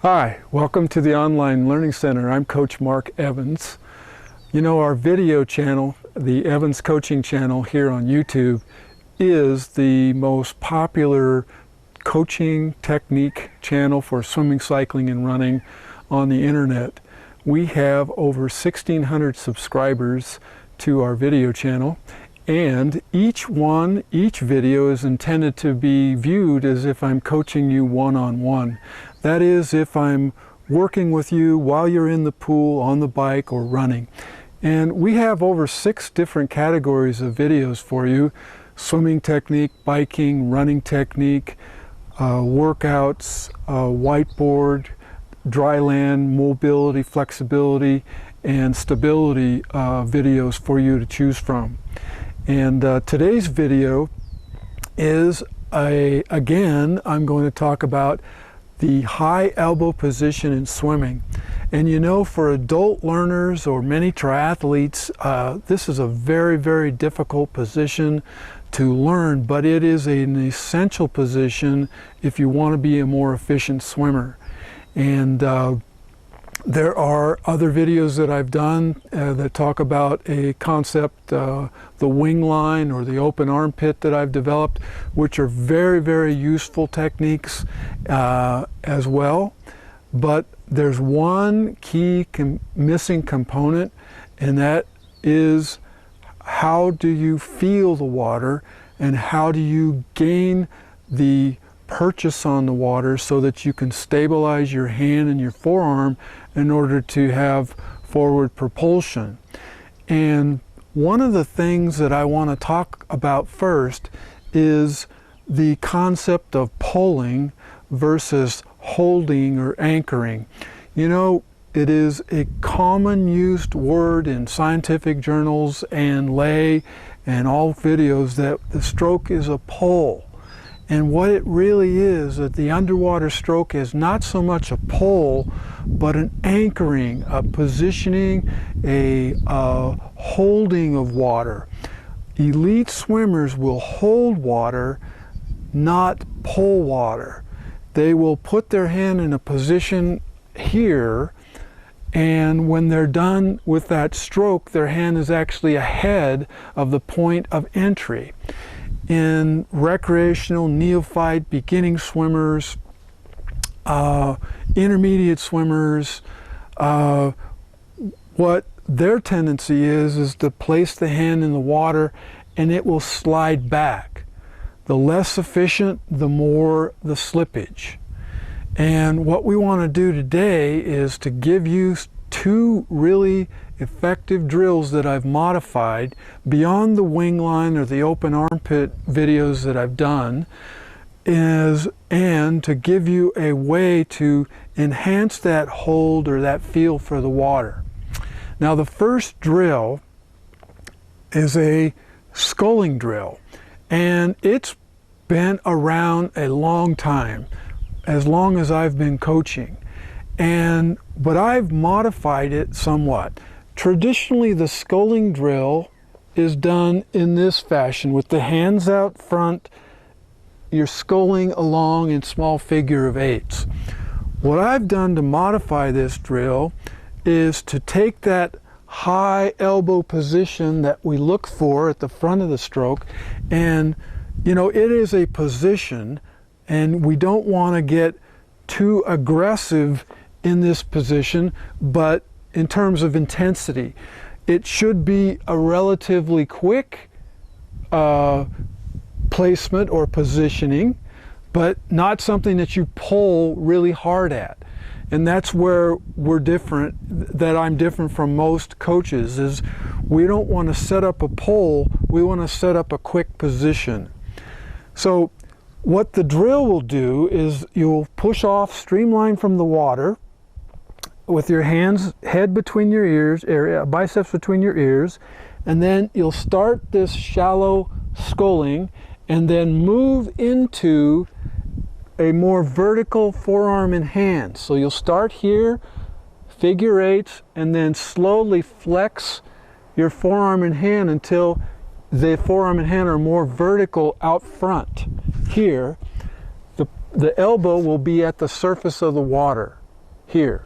Hi, welcome to the Online Learning Center. I'm Coach Marc Evans. You know, our video channel, the Evans Coaching channel here on YouTube, is the most popular coaching technique channel for swimming, cycling, and running on the internet. We have over 1,600 subscribers to our video channel, and each video is intended to be viewed as if I'm coaching you one-on-one. That is, if I'm working with you while you're in the pool, on the bike, or running. And we have over 6 different categories of videos for you: swimming technique, biking, running technique, workouts, whiteboard, dry land, mobility, flexibility, and stability videos for you to choose from. And today's video is, again, I'm going to talk about the high elbow position in swimming. And you know, for adult learners or many triathletes, this is a very, very difficult position to learn, but it is an essential position if you want to be a more efficient swimmer. And there are other videos that I've done that talk about a concept, the wing line or the open armpit that I've developed, which are very, very useful techniques as well. But there's one key missing component, and that is, how do you feel the water and how do you gain the purchase on the water so that you can stabilize your hand and your forearm in order to have forward propulsion. And one of the things that I want to talk about first is the concept of pulling versus holding or anchoring. You know, it is a common used word in scientific journals and lay and all videos that the stroke is a pull. And what it really is, that the underwater stroke is not so much a pull, but an anchoring, a positioning, a holding of water. Elite swimmers will hold water, not pull water. They will put their hand in a position here, and when they're done with that stroke, their hand is actually ahead of the point of entry. In recreational, neophyte, beginning swimmers, intermediate swimmers, what their tendency is to place the hand in the water and it will slide back. The less efficient, the more the slippage. And what we want to do today is to give you 2 really effective drills that I've modified beyond the wing line or the open armpit videos that I've done, and to give you a way to enhance that hold or that feel for the water. Now, the first drill is a sculling drill, and it's been around a long time, as long as I've been coaching, but I've modified it somewhat. Traditionally, the sculling drill is done in this fashion, with the hands out front. You're sculling along in small figure of 8s. What I've done to modify this drill is to take that high elbow position that we look for at the front of the stroke, and you know, it is a position, and we don't want to get too aggressive in this position, but in terms of intensity, it should be a relatively quick placement or positioning, but not something that you pull really hard at. And that's where we're different, that I'm different from most coaches, is we don't want to set up a pull, we want to set up a quick position. So what the drill will do is you'll push off, streamline from the water with your hands, head between your ears, biceps between your ears, and then you'll start this shallow sculling and then move into a more vertical forearm and hand. So you'll start here, figure 8s, and then slowly flex your forearm and hand until the forearm and hand are more vertical out front. Here, the elbow will be at the surface of the water. here.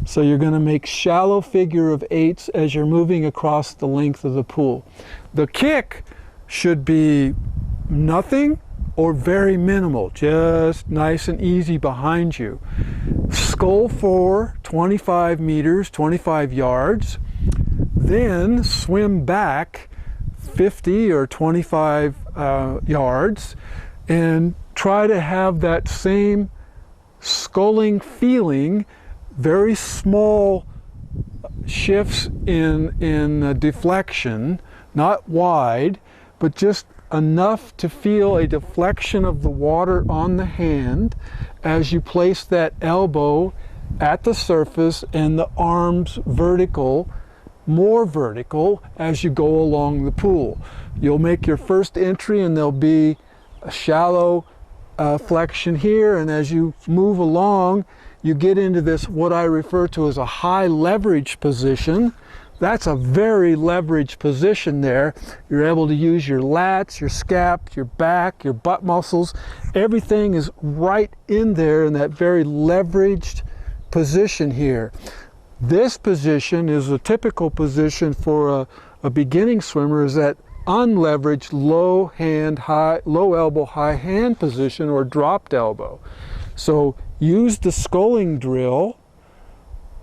So you're going to make shallow figure of eights as you're moving across the length of the pool. The kick should be nothing or very minimal, just nice and easy behind you. Scull for 25 meters, 25 yards, then swim back 50 or 25 yards and try to have that same sculling feeling, very small shifts in deflection, not wide, but just enough to feel a deflection of the water on the hand as you place that elbow at the surface and the arms vertical, more vertical as you go along the pool. You'll make your first entry and there'll be a shallow flexion here, and as you move along you get into this, what I refer to as a high leverage position. That's a very leveraged position there. You're able to use your lats, your scap, your back, your butt muscles. Everything is right in there in that very leveraged position here. This position is a typical position for a beginning swimmer, is that unleveraged low elbow, high hand position, or dropped elbow. So use the sculling drill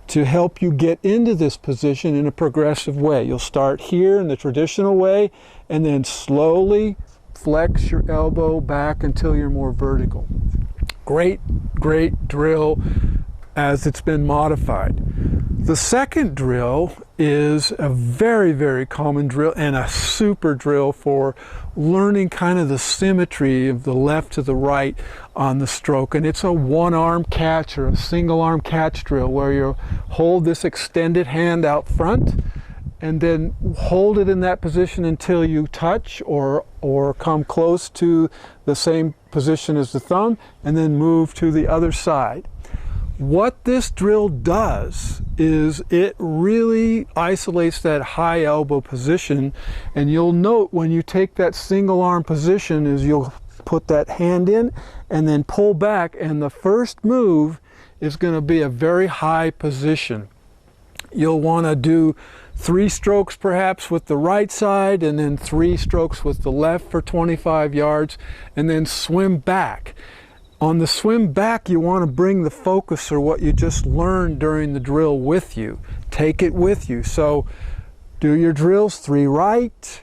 to help you get into this position in a progressive way. You'll start here in the traditional way and then slowly flex your elbow back until you're more vertical. Great, great drill as it's been modified. The second drill is a very, very common drill and a super drill for learning kind of the symmetry of the left to the right on the stroke. And it's a one-arm catch or a single-arm catch drill where you hold this extended hand out front and then hold it in that position until you touch or come close to the same position as the thumb, and then move to the other side. What this drill does is it really isolates that high elbow position, and you'll note when you take that single arm position is you'll put that hand in and then pull back, and the first move is going to be a very high position. You'll want to do 3 strokes perhaps with the right side and then 3 strokes with the left for 25 yards and then swim back. On the swim back, you want to bring the focus or what you just learned during the drill with you. Take it with you. So do your drills, 3 right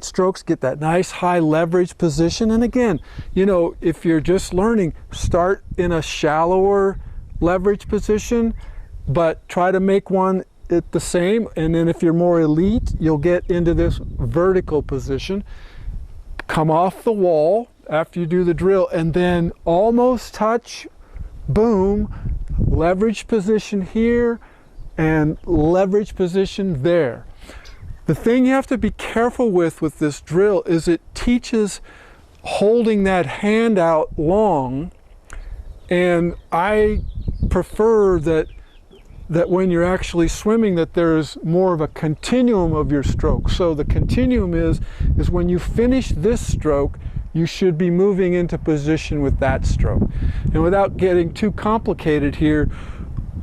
strokes, get that nice high leverage position. And again, you know, if you're just learning, start in a shallower leverage position, but try to make one at the same. And then if you're more elite, you'll get into this vertical position. Come off the wall after you do the drill and then almost touch, boom, leverage position here and leverage position there. The thing you have to be careful with this drill is it teaches holding that hand out long, and I prefer that when you're actually swimming that there's more of a continuum of your stroke. So the continuum is when you finish this stroke, you should be moving into position with that stroke. And without getting too complicated here,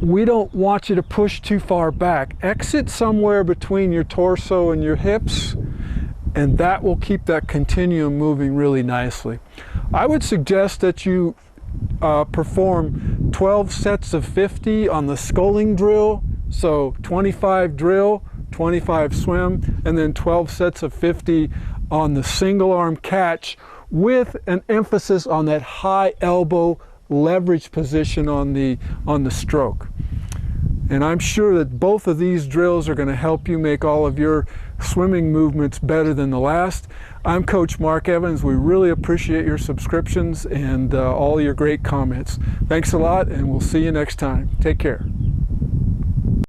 we don't want you to push too far back. Exit somewhere between your torso and your hips, and that will keep that continuum moving really nicely. I would suggest that you perform 12 sets of 50 on the sculling drill. So 25 drill, 25 swim, and then 12 sets of 50 on the single arm catch, with an emphasis on that high elbow leverage position on the stroke. And I'm sure that both of these drills are going to help you make all of your swimming movements better than the last. I'm Coach Marc Evans. We really appreciate your subscriptions and all your great comments. Thanks a lot, and we'll see you next time. Take care.